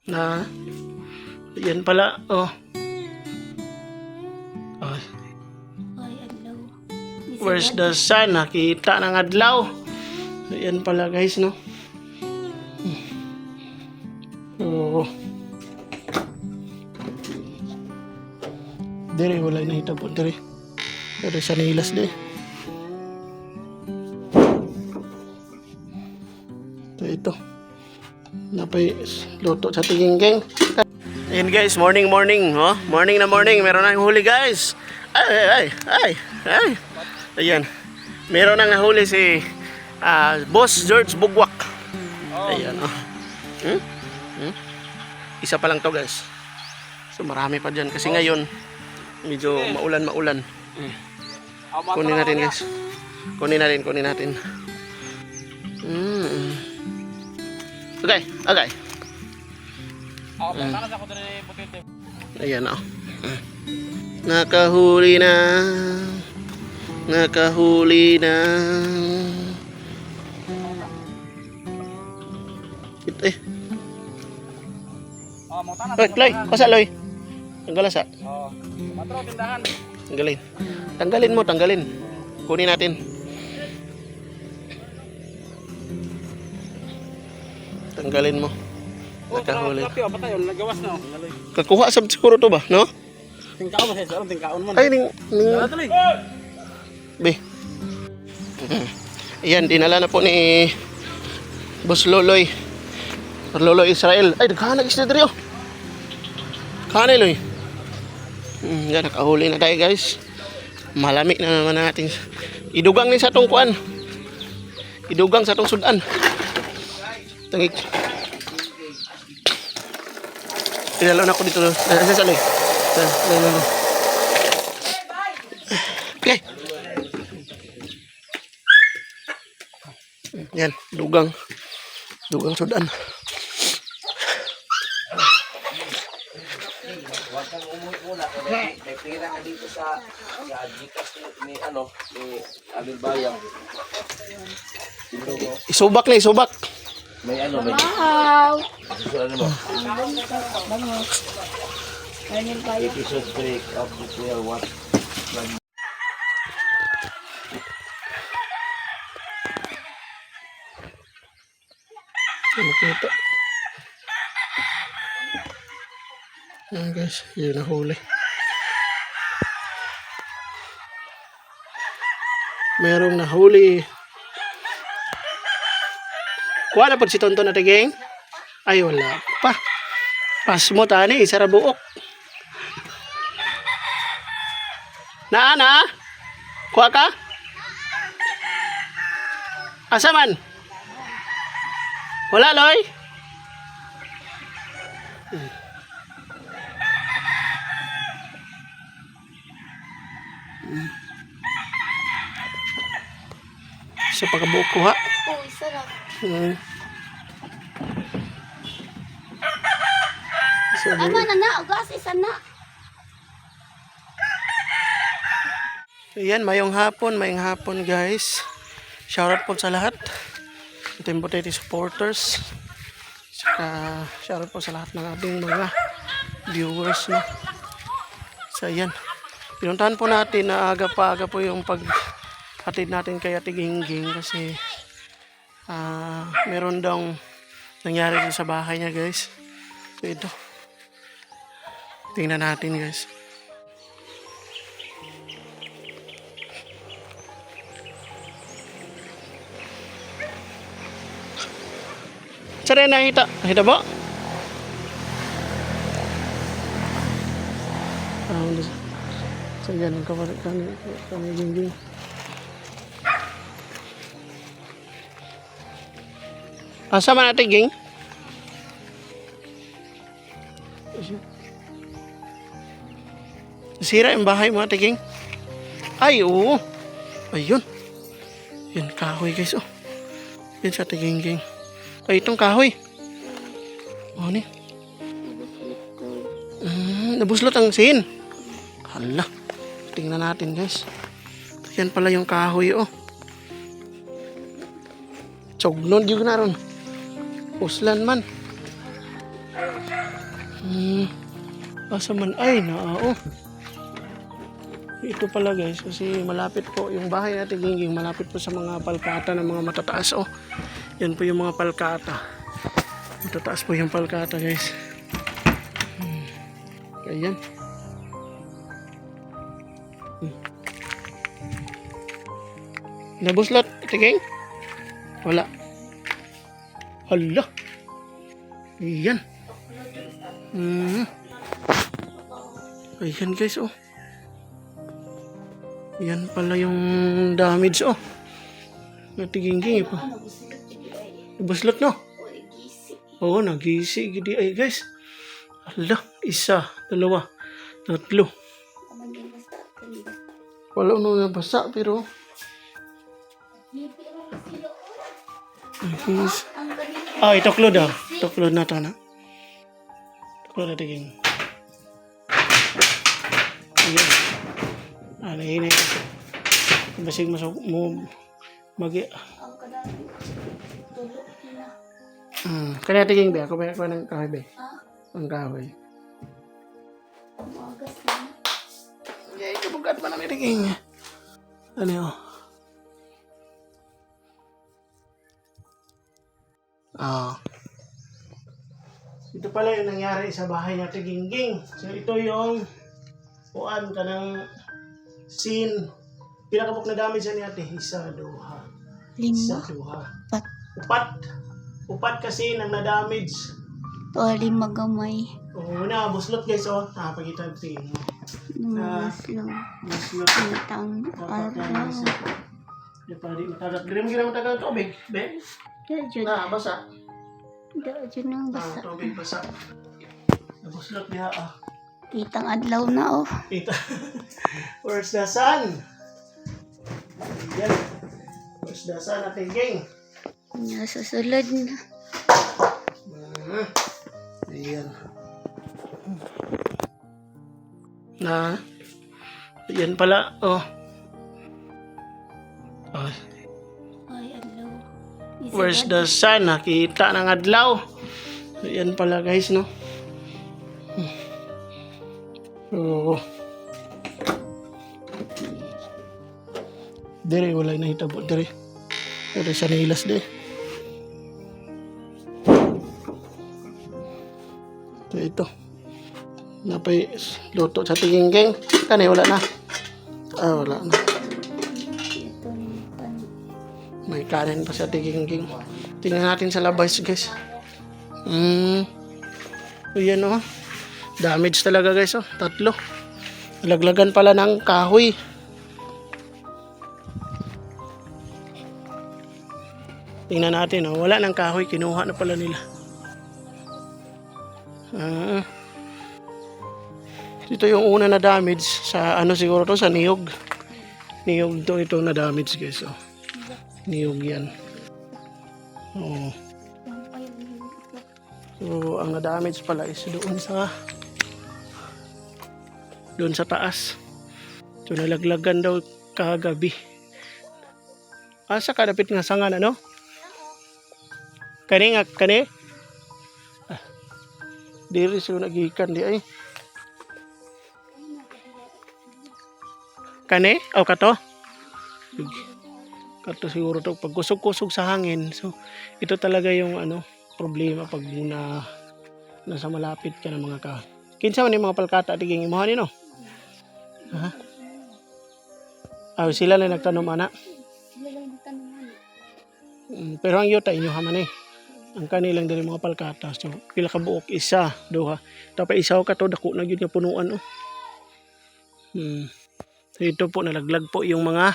Na, yan pala, oh. Ay, Ay, adlaw. where's the sun? Nakita ng adlaw. Yan pala guys, no? Oh. Dire, wala na hita po, dire. Dire sa nilas, dire. Ito. Napay luto sa tinging-ging. Ayan guys, morning. Oh. Morning na morning. Meron nang huli guys. Ay. Ayan. Meron nang nahuli si Boss George Bugwak. Ayan. Oh. Isa pa lang to guys. So marami pa dyan. Kasi ngayon, medyo maulan. Kunin natin guys. Kunin natin. Okay. Ayan o. Nakahuli na. Ito eh. Loy, pasa Loy. Tanggalan sa. Tanggalin. Kunin natin. Tanggalin mo. Nakahuli. Kakuha sa siguro to ba, no? Tingkaon man. Ay, ning. Be. Ayan, dinala na po ni Boss Loloy. Loloy Israel. Ay, naghahanap isda dito. Kanay, Loy. Yan, nakahuli na tayo, guys. Malamig na naman natin. Idugang ni sa tong kuan. Idugang sa tong sudan. Tangik. Pinalaw na ako dito. Sa Loy. Okay. Yan, dugang sudan. Huwag kang umuwi muna. May pira ka dito sa Gcash ni Alin Bayang. Isubak. May may Wow! susulan mo. Bangos. Kainin tayo. Episode 3 of the Kuya What? Nakita. Ayan guys, yun nahuli. Merong nahuli. Kuha na po si Tonton na tiging. Ay wala pa. Pas mo tani, isara buok. Na? Kuha ka? Asa man? Wala, Loy? Sa pagkabuok ko, ha? Uy, sarap. Ama na, ugas isa na. Ayan, mayong hapon guys. Shoutout po sa lahat. Team Potato supporters. Saka shoutout po sa lahat ng ating mga viewers na. So ayan. Pinuntahan po natin na aga po yung paghatid natin kay Ate Gingging kasi meron daw nangyari sa bahay niya guys. So ito. Tingnan natin guys. Saan na nakita? Nakita ba? So yan ang kapalit kami Gingging. Asa man natin Ging? Sira yung bahay mo Ate Ging? Ay oo. Ayun. Yan kahoy guys oh. Yan sa Ate Gingging. Ay, itong kahoy. O, ni. Nabuslot ang sin. Hala. Tingnan natin, guys. Yan pala yung kahoy, oh. Chognod yung na ron. Uslan man. Asa man ay naao. Ito pala guys kasi malapit po yung bahay natin Gingging, malapit po sa mga palkata ng mga matataas. Oh. Yan po yung mga palkata. Matataas po yung palkata guys. Ayan. Nabuslot, tiging? Wala. Hala. Ayan. Ayan guys, oh. Yan pala yung damage, oh. Natiging-ging pa. Nabuslot, no? Oo, nagisi. Gidi ay guys. Hala, isa, dalawa, tatlo. Wala nung nabasa, pero... Guys. Ah, itoklod ah. Itoklod na ito na. Itoklod na tiging. Ayan. Ah, nahinay ka. Basig masok mo magi. Kaya tiging ba? Ako ba ng kahoy ba? Ang kahoy. Yay, kabugat pa namin tiging. Ano yun? Ito pala yung nangyari sa bahay natin Gingging. So ito yung kuan kanang scene. Pinakabuk na damage niya ate. Isa, duha. Isa, duha. Upat kasi nang na-damage. O, 5 gamay. Oo na, buslot guys oh. Nakapagita ito buslot. Itang araw. Di pa di matagal. Dili mo gina matagal tubig, be? Na, basa. Diyun ang basa. Tubig basa. Buslot diha ah. Kitang adlaw na, oh. Ito. Where's the sun? Ayan. Where's the sun natin, gang? Nasa sulod na. Ayan. Na. Ayan pala. Oh. Ay. Ay, adlaw. Where's the sun? Nakita ng adlaw. Ayan pala guys, no? Oh. Dire wala na hitabo dire. Dire sa nilas de. Ito. Napay luto sa tiging-ging. Kani wala na. Ah, wala na. May kanin pa sa tiging-ging. Tingnan natin sa labas, guys. Ayan oh. Damage talaga guys oh. 3. Laglagan pala ng kahoy. Tingnan natin oh. Wala ng kahoy. Kinuha na pala nila. Ito yung una na damage sa ano siguro to sa niyog. Niyog to ito na damage guys oh. Niyog yan. Oh. So ang na-damage pala is doon sa taas. So nalaglagan daw kagabi. Asa kadapit nga sangan ano? Kani nga kani? Diri so nagikan di ay. Kani? O kato? Kato siguro to pag kusog-kusog sa hangin. So ito talaga yung ano problema pag nasa malapit ka ng mga ka. Kinsa man yung mga palkata tiging imuhan no? Ha? Sila na nagtanom ana. Pero ang yuta inyo haman eh. Ang kanilang diri mga palkata. So pila ka buok isa, duha. Tapos isaw ka to dako na gyud nga punuan oh. So ito po nalaglag po yung mga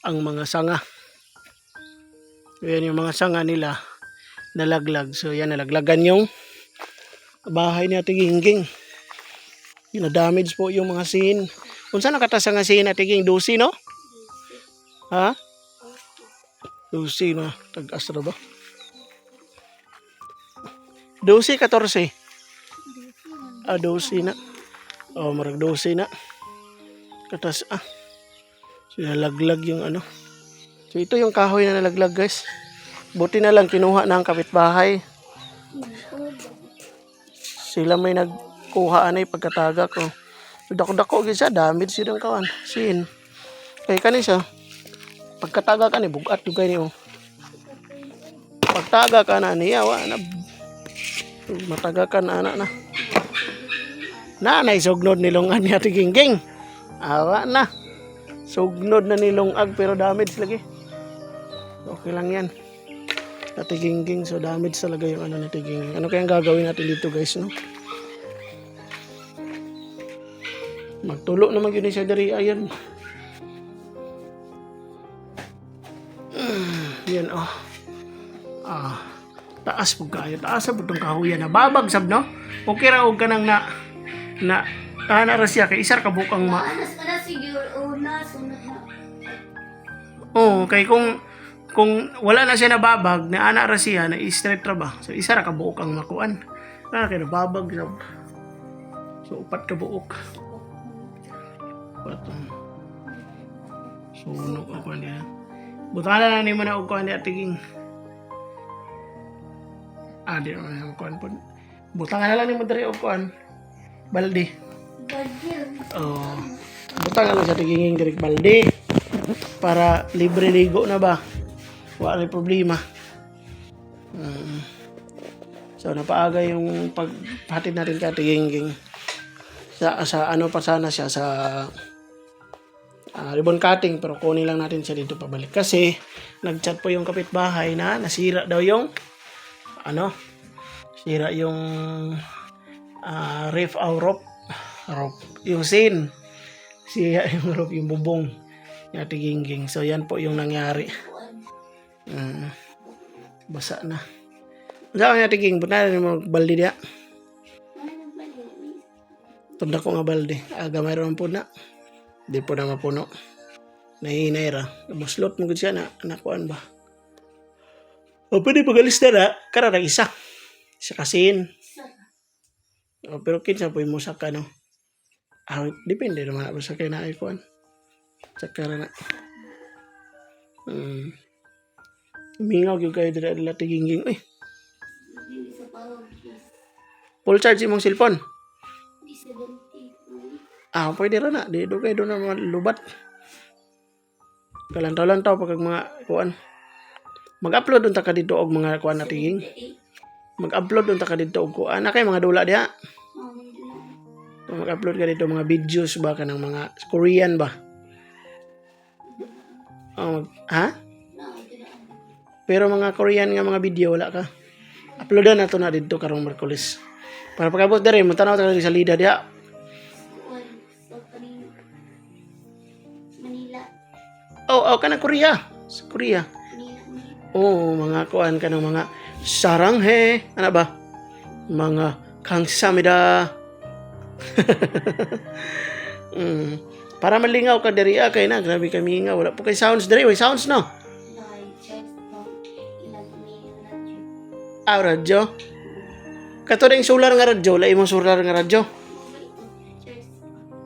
ang mga sanga. Yan yung mga sanga nila nalaglag. So yan nalaglagan yung bahay ni Ate Gingging. Yung na-damage po yung mga sin. Kung saan nakatasa nga sin Ate Gingging? 12 no? Ha? 12 na. Tag-astra ba? 12, 14. 12 na. Oh, marag 12 na. Katas So nalaglag yung ano. So ito yung kahoy na nalaglag guys. Buti na lang kinuha ng kapitbahay. Sila may nagkuha anay pagkataga ko. Dako-dako gid siya, damage siya ng kawan. Sin. Kay kani siya. Pagkataga ka ni bugat yung kani mo. Pagtaga ka na niya, wa na. Mataga ka na anak na. Nanay sugnod nilungan niya tiging-ging. Awa na. Sugnod na nilungag pero damage lagi. Okay lang yan. Natiging-ging so damage talaga yung ano natiging. Ano kayang gagawin natin dito guys, no? Magtulo naman yun siya dari ayan. Yan oh. Taas po kayo. Taas sa butong kahuyan na babagsab no? Okay ra og kanang na ana ra siya kay isar ka bukang Anas ka na siguro una sunod na. Oh, kay kung wala na siya nababag na ana ra siya na straight ra ba. So isa ra ka buok ang makuan. Kay nababag sab. So upat ka buok. Patong. Sunog ako niya. Butala na ni mo na og kuan niya tiging. Di naman yung kuan po. Butang na lang ni mo diri og kuan. Balde. Oh. Butang na lang sa tiginging diri balde. Para libre ligo na ba? Wala problema. So napaaga yung paghatid natin ka tiginging. Sa ano pa sana siya sa ribbon cutting pero kunin lang natin siya dito pabalik kasi nagchat po yung kapitbahay na nasira daw yung sira yung roof yung sin sira yung roof yung bubong yung tiginging so yan po yung nangyari basa na saan yung tiging buta na mo balde dia tunda ko nga balde aga mayroon po na di po na mapuno nahinay ra muslot mo gud siya na nakuan ba o pwede pagalis na kararang isa kasin pero kinsa po yung musak ka no depende naman ako sa kaya na ay kuan saka na mingaw yung kayo dila tiginging full charge imong cellphone pwede ra na. Di do kayo na lubat. Kalantaw-lantaw pag mga kuan. Mag-upload unta ka dito og mga kuan na tiging. Mag-upload unta ka dito og kuan. Kay mga dula diha. Mag-upload ka dito mga videos ba kanang mga Korean ba? Ha? Pero mga Korean nga mga video wala ka. Uploadan na to na dito karong Merkulis. Para pagabot dere mo tanaw ta sa lida diha. Kanang Korea. Sa Korea. Mga kuan ka ng mga saranghe. Ano ba? Mga kangsamida. Para malingaw ka diri kay na. Grabe kami nga. Wala po kay sounds diri. Way sounds no? Radyo? Kato na yung solar nga radyo. Wala imong solar nga radyo.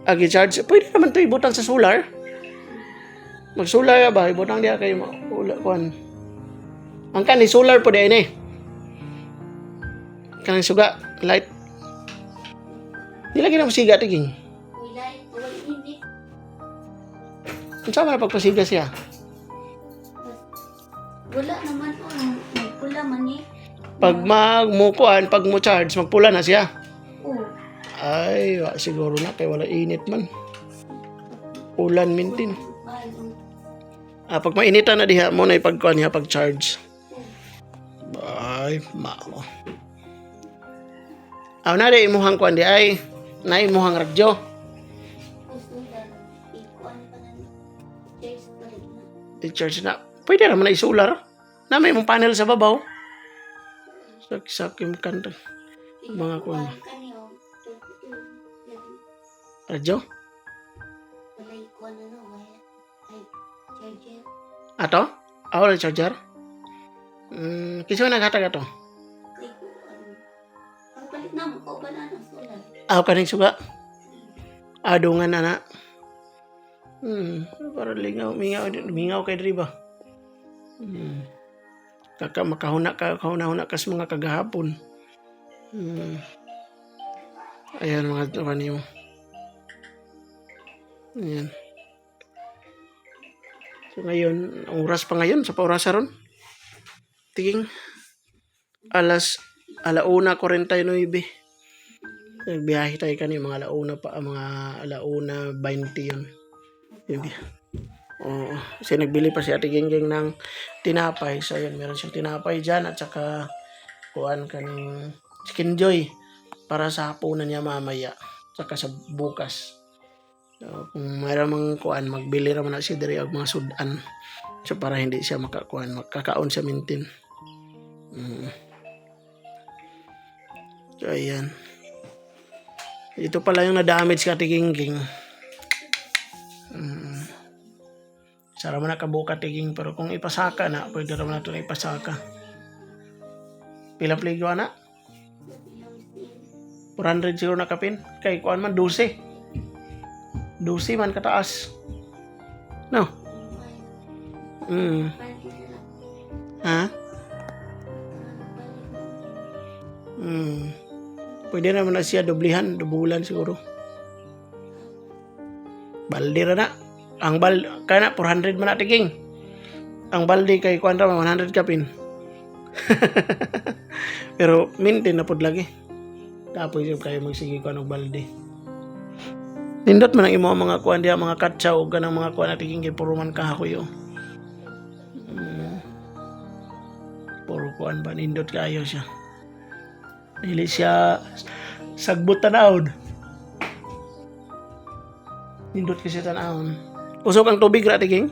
Gi-charge. Pwede naman ito ibutang sa solar. Mag-solar ba? Ibutang diya kayo kuan. Ang kani solar po din kanang suga light. Di lagi na musiga tiging. Unsa man pagpasiga siya? Wala naman magpula man ni. Pag magmukuan, pag mo charge, magpula na siya. Ay, siguro na kay wala init man. Ulan mintin. Pag mainitan na diha mo na ipagkuan niya pag charge. Ay, mao. Na di imuhang kuan di ay na imuhang radyo. I-charge na. Pwede naman na i-solar. Na may mong panel sa babaw. Sak-sak yung kanta. Mga kuan. Radyo? Ato? Wala charger? Kisyo naghatag ato? Palit na mo ko ba na solar? Kaning suga? Dungan na. Para mingaw kay diri ba? Makahuna ka sa mga kagahapon. Ayan mga tawanim. Ayan. So ngayon, ang oras pa ngayon sa paurasa ron. Tingin. Alauna 49. Nagbiyahe tayo kanina mga alauna pa, mga alauna 20 yun. Oo. Kasi nagbili pa si Ate Genggeng ng tinapay. So yun, meron siyang tinapay dyan at saka kuhaan kaning Chicken Joy para sa hapunan niya mamaya. Saka sa bukas. So, kung mayroon mang kuhaan, magbili naman na siya dari og mga sudan. So para hindi siya makakaon siya mintin. So ayan. Ito pala yung na-damage ka Ate Genggeng. Sara man nakabuka tiging pero kung ipasaka na, pwede naman nato na ipasaka. Pila pligo na? 400 siguro na kapin. Kay kuan man 12. 12 man kataas. No? Ha? Pwede naman na siya doblihan, dubulan siguro. Balde ra na. Ang kana 400 man na tiging. Ang balde kay kuan ra 100 kapin. Pero maintain na pod lagi. Tapos yung kayo magsige ko ng balde. Nindot man ang imo mga kuan diha mga katsaw ug kanang mga kuan tiging kay puro man kahoy yo. Puro kuan ba nindot kayo siya. Dili siya sagbot tanawon. Nindot kasi tanawon. Usok ang tubig ra tiging?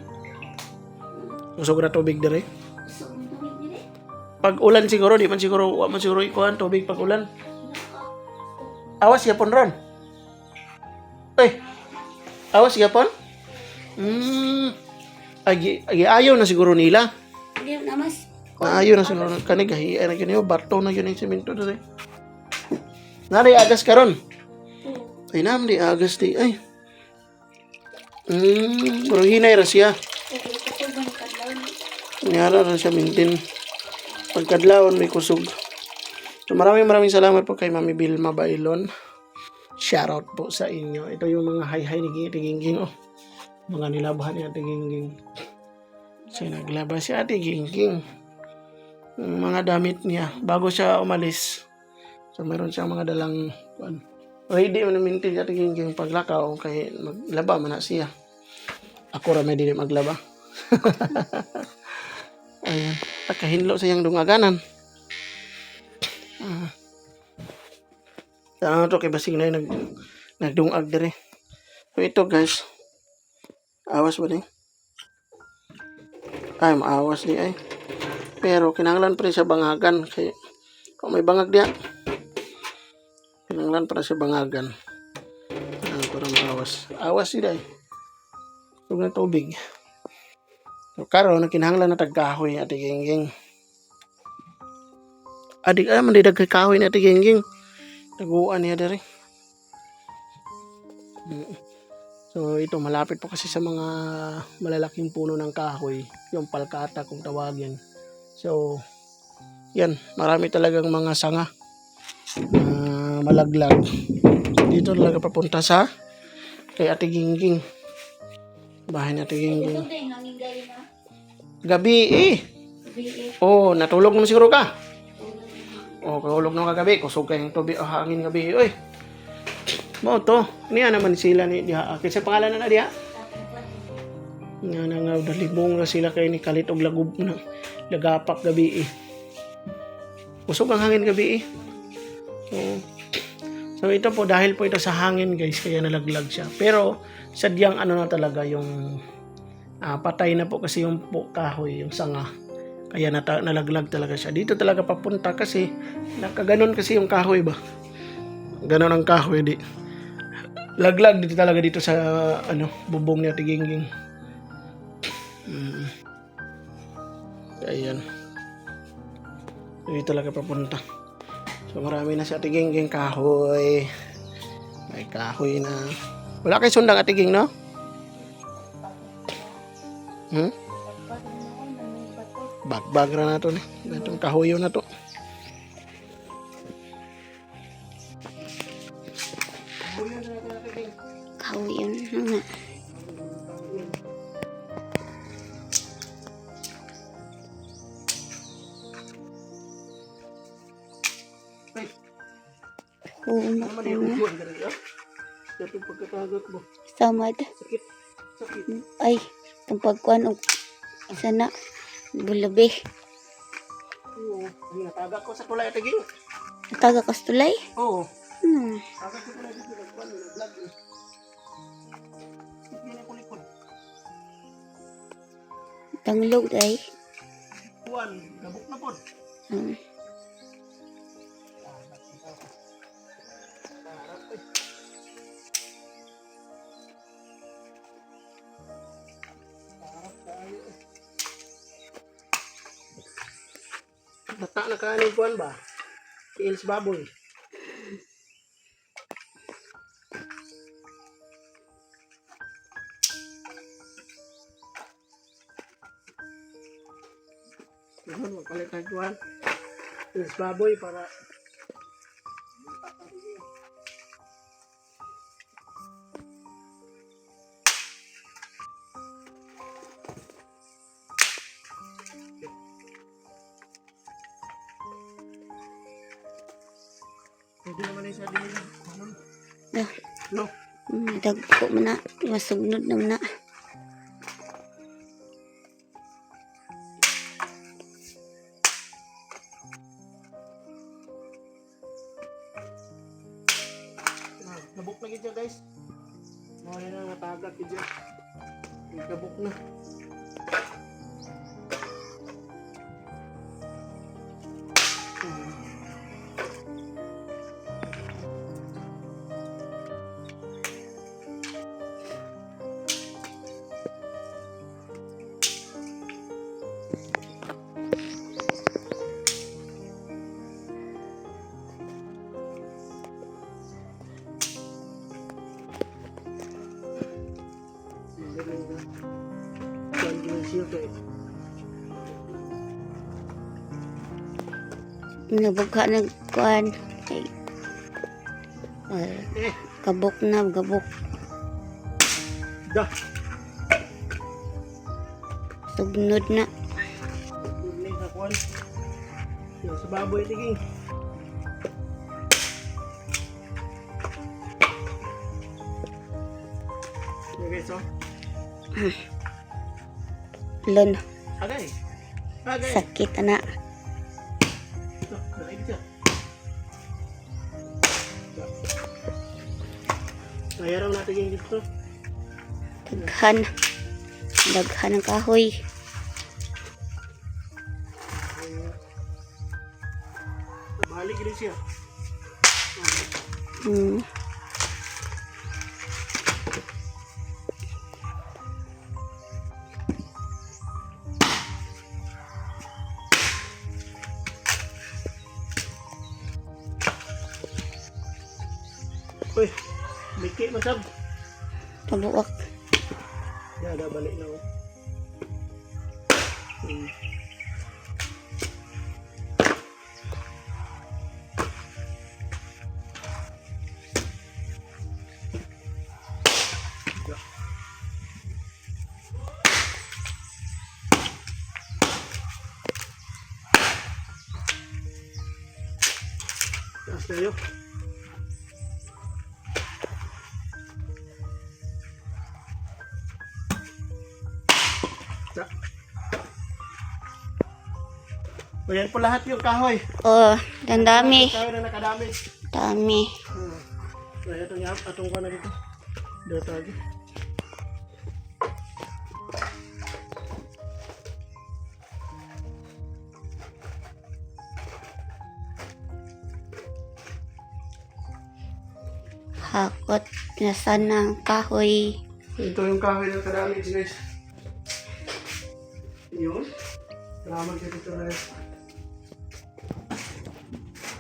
Usok ra tubig dire. Pag ulan siguro, di man siguro, wa man siguro ikuhan tubig pag ulan. Awas yapon ron. Awas yapon? Agi ayaw na siguro nila. Hindi na mas. Ayaw na siguro. Kanig, ay na yun, barto na yun yung semento doon. Nari, agas ka ron. Ay naman, di agas di. Ay. Pero hinay ra siya. Nyara ra siya mintin. Pagkadlawon may kusog. So maraming salamat po kay Mami Vilma Bailon. Shoutout po sa inyo. Ito yung mga hi-hi ni Ate Genggeng. Oh. Mga nilabahan ni Ate Genggeng. So naglaba si Ate Genggeng. Yung mga damit niya bago siya umalis. So meron siyang mga dalang ready man minti si Ate Genggeng paglakaw kay maglaba man na siya. Ako ra may dili maglaba. Ayan. Nakahinlo sa iyang dungaganan. Ano to kay basing na yung nagdungag dire. So ito guys. Awas ba din? Ay, maawas di ay. Pero kinahanglan pa rin siya bangagan. Kaya kung may bangag diya. Kinahanglan pa rin siya bangagan. Para maawas. Awas di ay. Huwag na tubig. So, karon kinahanglan na tagkahoy Ate Genggeng. Adik ay man didag kahoy ni Ate Genggeng. Taguan niya dere. So ito malapit po kasi sa mga malalaking puno ng kahoy, yung palkata kung tawagin. So yan, marami talagang mga sanga malaglag. Dito talaga papunta sa kay Ate Genggeng. Bahay ni Ate Genggeng. Gabi Oh, natulog naman siguro ka. Oh, kahulog naman kagabi. Kusog kayong tubig o hangin gabi. Oy. Mo to. Niya naman sila ni diha. Kasi pangalan na diha. Nga nga dalibong na sila kay ni kalit og lagob na lagapak gabi. Kusog ang hangin gabi. So ito po dahil po ito sa hangin guys kaya nalaglag siya. Pero sadyang ano na talaga yung patay na po kasi yung kahoy, yung sanga. Kaya nalaglag talaga siya. Dito talaga papunta kasi nakaganon kasi yung kahoy ba. Ganon ang kahoy di. Laglag dito talaga dito sa bubong ni Ate Genggeng. Ayan. Dito talaga papunta. So marami na si Ate Genggeng kahoy. May kahoy na. Wala kay sundang Ate Genggeng, no? Bagbag ra na to ni. Itong kahoyo na to. Kahuyan na natin natin. Kahoy yun. Nga. Ay, Oo, naman yung makuna. upuan ka rin, ah. Ito yung pagkatagak mo. Samad. Sakit. Sakit. Ay, itong pagkuhan og isa na. Bulabi. Oo. Ay, natagak ko sa tulay at tiging. Nataga kastulay. Oo. Hmm. Tagak ko tulay dito. Nagkuhan, nag-vlog. Sige na ko likod. Tanglog ay. Kuhan, gabok na po. Hmm. Bata na kanin kuhan ba? Kiils baboy. Yun, magpalit ng kuhan. Kiils baboy para pwede naman yung sa din. Ah, No. dagko mo na. Masugnod naman na. Nabuk na gid guys. Mawala na natagak gid. Nabuk na. Nabugka na kuhan. Ay. Kabok na, kabok. Dah. Sugnod na. Ini sa kuan. Yung sa baboy tiging. Okay, so. Lon. Agay. Agay. Sakit na. Ito, nakay dito. Ayaraw natin yung dito. Daghan. Daghan ng kahoy. Balik rin siya. Hmm. Uy, biki masab. Pabuak. Ya, dah balik na. Taas tayo. O yan po lahat yung kahoy. Oh, ang dami. Kahoy na nakadamage. Dami. So itong yap, atong ko na dito. Dito lagi. Hakot. Nasan ng kahoy. Ito yung kahoy na nakadamage guys. Yun. Salamat kayo dito guys.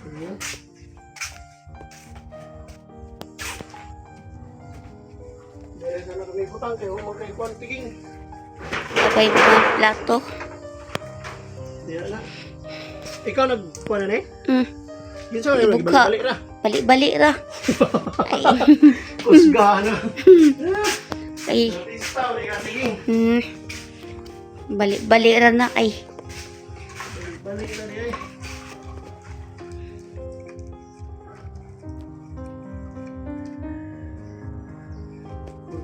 Ayan. Dahil sana kami butang kayo, magkaikuan tiging. Sabay mga plato. Diyan na. Ikaw nagkuha na eh? Hmm. Yun saan, Ibuka. nagbalik na. Bali-bali ra. Ay. Kusgana. Ay. Istaw ni katiging. Bali-bali ra na kay. Balik na di ay.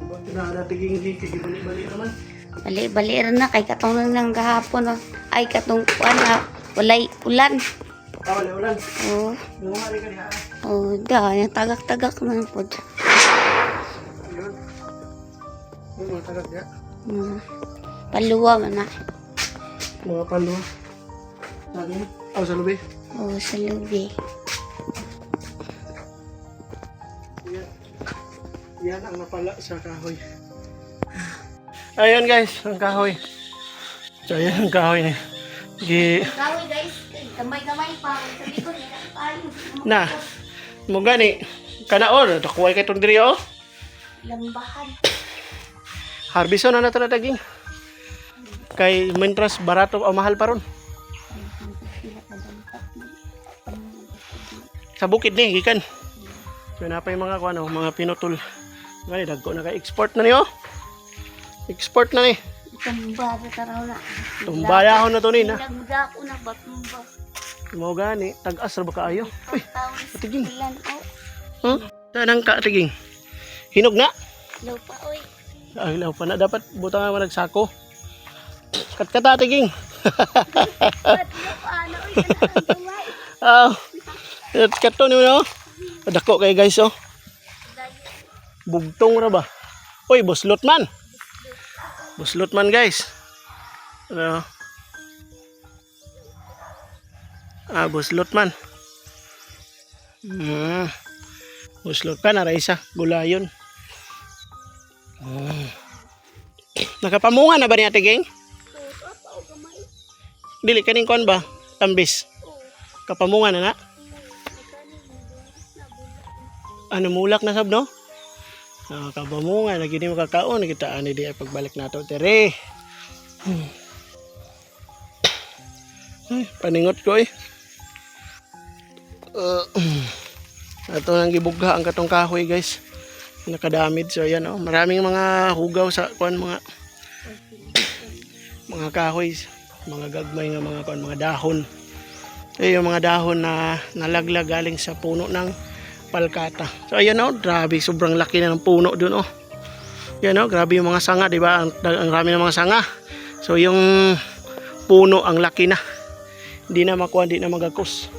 Ba't tinadatiging di balik naman? Bali-bali ra na kay katong nang gahapon. Oh. Ay katong kuan walay ulan. Wala ulan. Oh. Bumari ka diha. Oh, yung tagak-tagak man po. Ayun. Mga tagad diha. Paluwa man na. Mga palo. Sabi mo? Sa lubi. Oh, sa lubi. Yan ang napala sa kahoy. Ayun guys, ang kahoy. So ayan ang kahoy niya. Kahoy guys, gamay-gamay pa. Sabi ko nila tayo. Na, mo gani. Kanaon, nakuha kay itong diri oh. Lambahan. Harbison na nato na daging. Kay mentras barato o mahal pa ron. Sa bukid ni gikan. So na pa yung mga kuno, mga pinutol. Gani dagko na kay export na niyo. Export na ni. Tumba sa taraw na. Tumbayahon na to ni na. Nagmuda ko na batumba. Mo gani, tag-as ra ba kaayo? Uy, patiging. Ilan oh. Huh? Tanang ka tiging. Hinog na. Lupa oy. Ay, law pa na dapat butang nga nagsako. Kat-kata tiging. Ano oy gamay. Ah. Kato ni no. Dako kay guys oh. Bugtong ra ba? Oy, buslot man. Buslot man guys. Ano? Buslot man. Buslot ka na isa. Gulayon. Nakapamunga na ba niya tiging? Dili kaning kon ba? Tambis. Kapamunga na na. Ano mulak na sab no? Kapamunga na gini makakaon kita ani di ay pagbalik nato tere. Paningot ko eh. Ato nang gibugha ang katong kahoy guys. Nakadamid so ayan oh. Maraming mga hugaw sa kuan mga kahoy, mga gagmay nga mga kuan, mga dahon. Yung mga dahon na nalaglag galing sa puno ng palkata. So ayan oh, grabe sobrang laki na ng puno doon oh. Yan oh, grabe yung mga sanga, di ba? Ang rami ng mga sanga. So yung puno ang laki na. Hindi na makuha, hindi na magakos.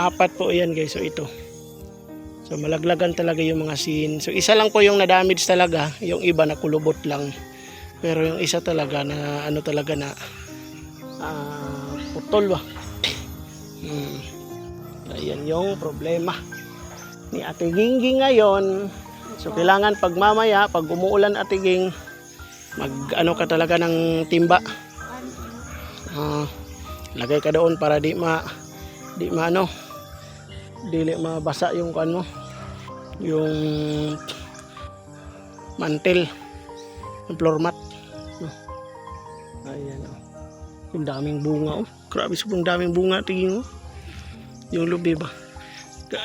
4 po yan guys, so ito. So malaglagan talaga yung mga sin. So isa lang po yung na-damage talaga, yung iba na kulubot lang. Pero yung isa talaga na ano talaga na putol ba. Ayan yung problema ni Ate Gingging ngayon. So kailangan pag mamaya, pag umuulan Ate Ging, mag ano ka talaga ng timba. Lagay ka doon para di mabasa yung kan mo, yung mantel, yung floor mat. Ayan oh. Yung daming bunga oh. Grabe sobrang daming bunga tingin oh. Yung lubi ba.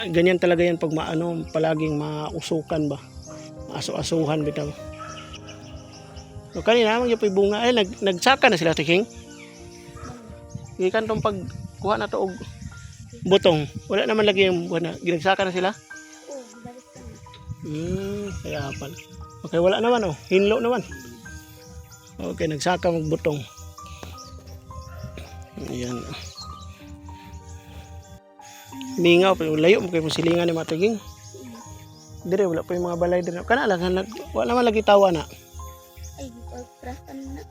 Ganyan talaga yan pag maano, palaging mausukan ba. Maaso-asuhan bitaw. So kanina mang yung bunga ay nagsaka na sila tiking. Ikan tong pagkuha na to og butong. Wala naman lagi yung buwan na. Ginagsaka na sila? Oh, balik ka. Kaya pala. Okay, wala naman oh. Hinlo naman. Okay, nagsaka magbutong. Ayan. Mingaw, layo mo kayo silingan ni Matiging. Dire, wala pa yung mga balay dire. Kana lang, wala naman lagi tawa na. Ay, pagprasan na.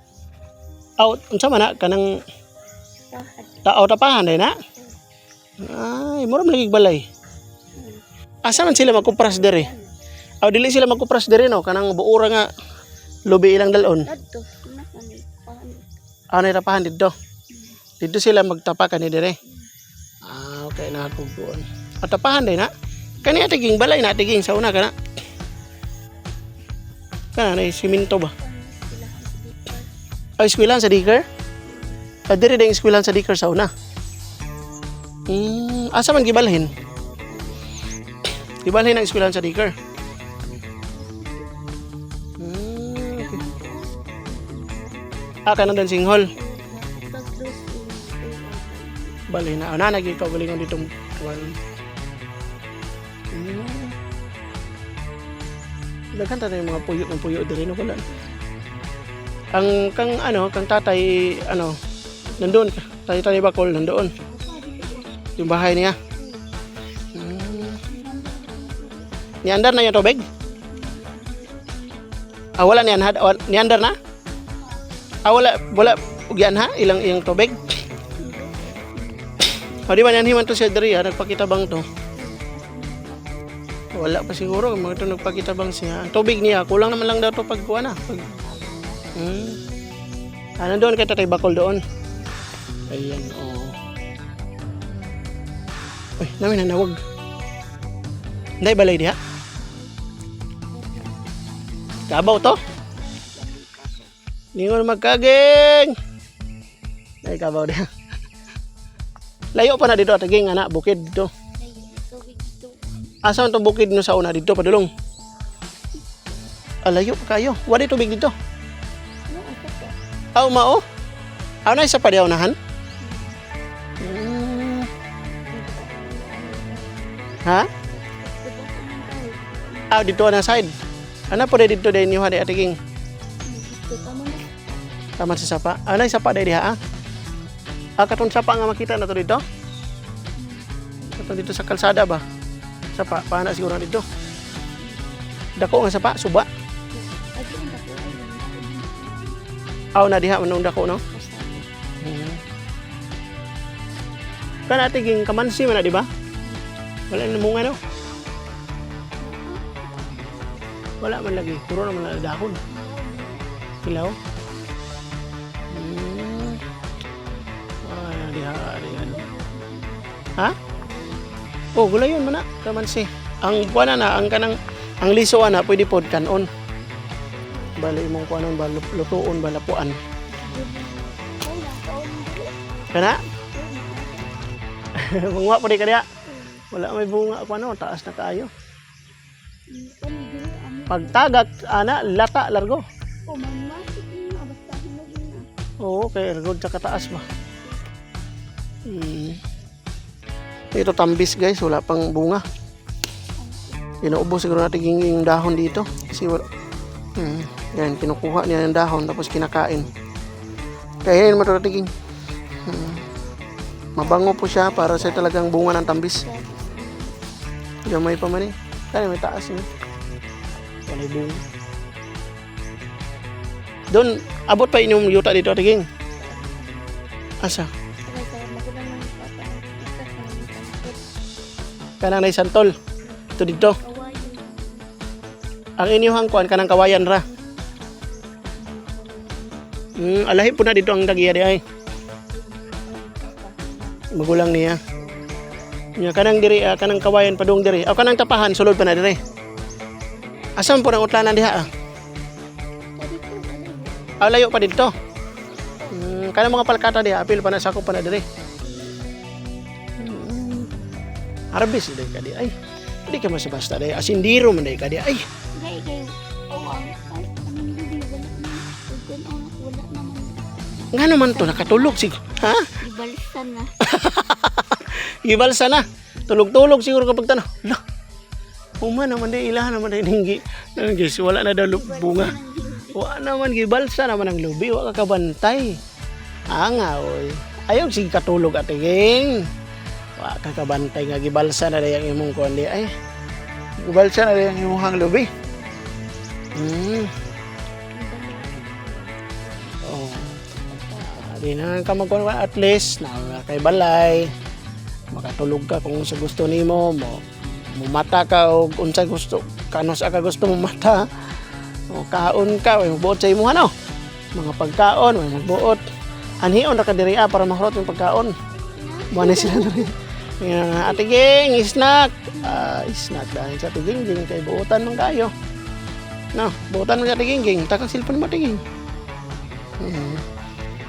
Unsa man na, kanang Tahad. tapahan na. Ay, mura lagi balay. Asa man sila magkupras dire? Dili sila magkupras dire no, kanang buura nga lubi ilang dalon. Dadto, na kami pahan. Ano tapahan dito? Dito sila magtapakan ni dire. Okay na tuguan. Tapahan din na. Kani atiging balay na atiging sa una kana. Kana na siminto ba? Eskwelahan sa Diker? Dire ding eskwelahan sa Diker sa una. Asa man gibalhin? Di ba na eskwelahan sa daycare? Okay. Kanang dancing hall. Bali na. Ana naging kaugalingon ditong kuan. Daghan ta yung mga puyo diri no wala. Ang kang tatay nandoon tatay Bakol nandoon. Yung bahay niya. Niandar na yung tubig? Wala niandar na? Wala ugyan ha? Ilang iyang tubig? Di ba niyan himan to siya diri ha? Nagpakita bang to? Wala pa siguro. Mga ito nagpakita bang siya. Ang tubig niya, kulang naman lang daw to pag kuha na. Doon kay Tatay Bakol doon. Ayan, Uy, namin nanawag. Hindi balay diha? Kabaw to? Lingon magkaging! Ay, kabaw diha. Layo pa na dito at aging anak, bukid dito. Asan itong bukid no sa una dito, padulong? Layo pa kayo. Wala tubig dito. Mao? Na isa pa diyaw nahan? Ha? Dito na side. Ano po dito din yung hadi atiging? Taman sa sapa. Ano yung sapa diha? Katong sapa nga makita na to dito? Katong dito sa kalsada ba? Sapa, paana siguro na dito. Dako nga sapa, suba. Na diha manong dako no? Kana tiging kamansi man na di ba? Wala na munga no? Wala man lagi, puro naman na dahon. Hilaw. Diha. Ha? Gulayon man na, kamansi. Ang kuana na, ang liso na pwede pod kanon. Bali imong kuanon ba lutuon ba lapuan. Kana? Bunga pa di ka diya. Wala may bunga kuano, taas na kaayo. Pagtagak lata largo. Okay, largo sa kataas ba. Ito tambis guys, wala pang bunga. Inuubos siguro natin yung dahon dito. Kasi wala. Yan, kinukuha niya yung dahon tapos kinakain. Kaya yun matutatiging. Mabango po siya para sa talagang bunga ng tambis. Gamay pa man eh. Kaya may taas eh. Wala bunga. Doon, abot pa inyong yuta dito, tiging. Asa? Kanang na santol. Ito dito. Ang inyong kuan kanang kawayan ra. Alahi po na dito ang dagiya di ay. Magulang niya. Nya kanang diri kanang kawayan padung diri. Kanang tapahan sulod pa na diri. Asam po nang utlanan diha? Layo pa dito. Kanang mga palkata diha apil pa na sakop pa na diri. Arbis di ka di ay. Hindi ka masabasta di. Asindiro man di ka di ay. Nga naman to, nakatulog siguro. Ha? Gibalsa na. Gibalsa na. Tulog-tulog siguro kapag tanong. Lah, naman di ilahan naman di ninggi. Wala na daw bunga. Wala naman gibalsa naman ang lubi. Wala ka kabantay. Oy. Ayaw sige katulog atiging. Wala ka kabantay nga gibalsa na dayang imong kundi. Ay, gibalsa na dayang imong lubi. Di na ka magkuha at least na kay balay makatulog ka kung sa gusto nimo mo mata ka o unsa gusto kanos ka gusto mo mata o kaon ka o buot sa imuha no mga pagkaon o magbuot anhion ra ka diri para mahurot yung pagkaon buwan sila diri atiging snack snack dahil sa tiging kay buotan man kayo no buotan man sa tiging takang cellphone mo tiging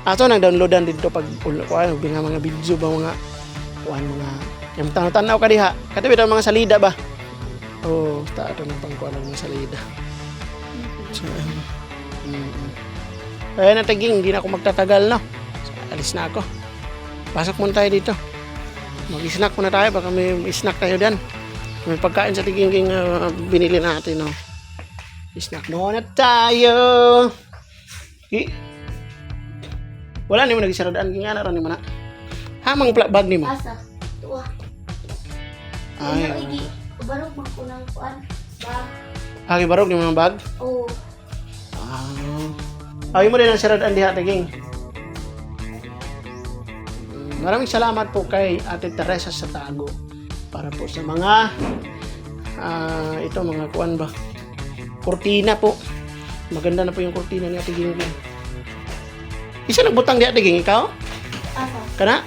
ato nag-downloadan dito pag mga video ba mga mga yung tanaw ka diha katabi daw mga salida ba Oo, tato ng pangkuanan ng salida. So, Ayan na tiging, hindi na ako magtatagal no. So, alis na ako. Pasok muna tayo dito. Mag-snack muna tayo, baka may snack tayo dyan. May pagkain sa tiging binili natin no. Snack muna tayo. Wala ni mo nagisaradaan ging ana ra ni mo na. Hamang bag ni mo. Asa? Tuwa. Ay. Ay. Barog magkunang kuan. Bag. Hagi barog ni mo ng bag. Oo. Ay mo din ang saradaan diha tiging. Maraming salamat po kay Ate Teresa sa Tago para po sa mga ito mga kuan ba. Kurtina po. Maganda na po yung kurtina ni Ate Gingging. Isa nagbutang di Ate Ging, ikaw? Asa? Kana?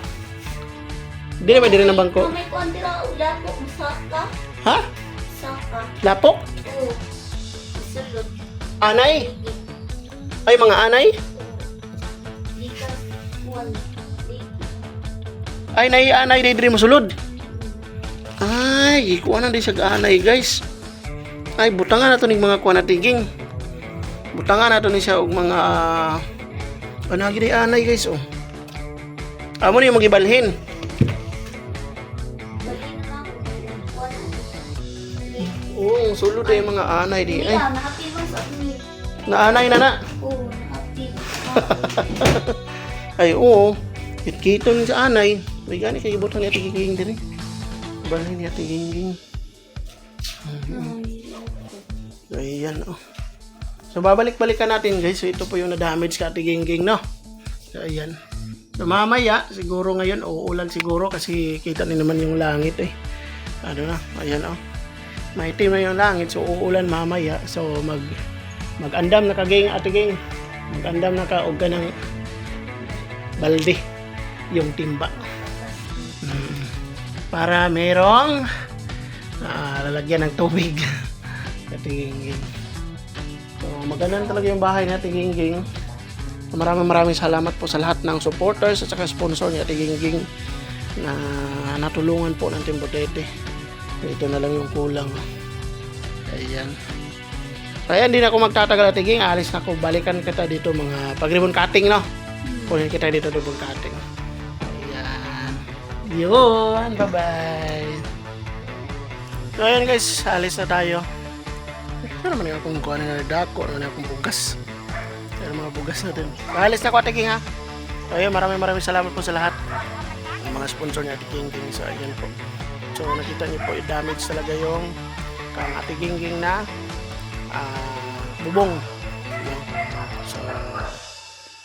Di na ba din ng bangko? May kuan dira ulat ko musaka. Ha? Saka. Lapok? Oo. Sulod. Anay? Ay, mga anay? Likas. Kuan. Ay, anay di mo sulod. Ay, kuha na di sa anay guys. Ay, butangan na to ni mga kuha na tiging. Butangan na to ni siya og mga panagi di anay guys oh. Amo ni magibalhin. Oo, sulod ay mga anay di. Ay, Nakapilong sa amin. naanay na na. Oo, nakapilong. Ay, oo. Kito ni sa anay. May gani kay ibutang ni Ate Gingging diri. Balhin ni Ate Gingging. Ayan oh. So babalik-balikan natin guys. So ito po yung na-damage ka Ate Gingging no. So ayan. So mamaya siguro ngayon uulan siguro kasi kita ni naman yung langit eh. Ano na? Ayan oh. Maitim na yung langit so uulan mamaya. So mag-andam na kaging Ate Ging. Mag-andam na ka og ganang balde yung timba. Para merong lalagyan ng tubig. Ate Gingging. So, maganda talaga yung bahay ni Ate Gingging. Maraming salamat po sa lahat ng supporters at saka sponsor ni Ate Gingging na natulungan po ng Team Botete. Ito na lang yung kulang. Ayan. Kaya hindi na ako magtatagal Ate Ging. Alis na ako. Balikan kita dito mga pag-ribbon cutting no. Kunin kita dito ribbon cutting. Ayan. Yun. Bye-bye. So ayan guys. Alis na tayo. Ano naman yung akong kuha na dako, ano na akong bugas. Ano mga bugas natin. Alis na ko Ate Ging ha. So ayun, maraming salamat po sa lahat. Ang mga sponsor ni Ate Gingging. So ayan po. So nakita niyo po, i-damage talaga yung kang Ate Gingging na bubong. So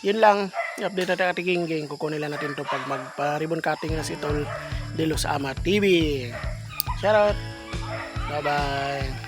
yun lang. I-update natin Ate Gingging. Kukunin lang natin to pag magpa-ribbon cutting na si Tol Delos Ama TV. Shoutout. Bye-bye.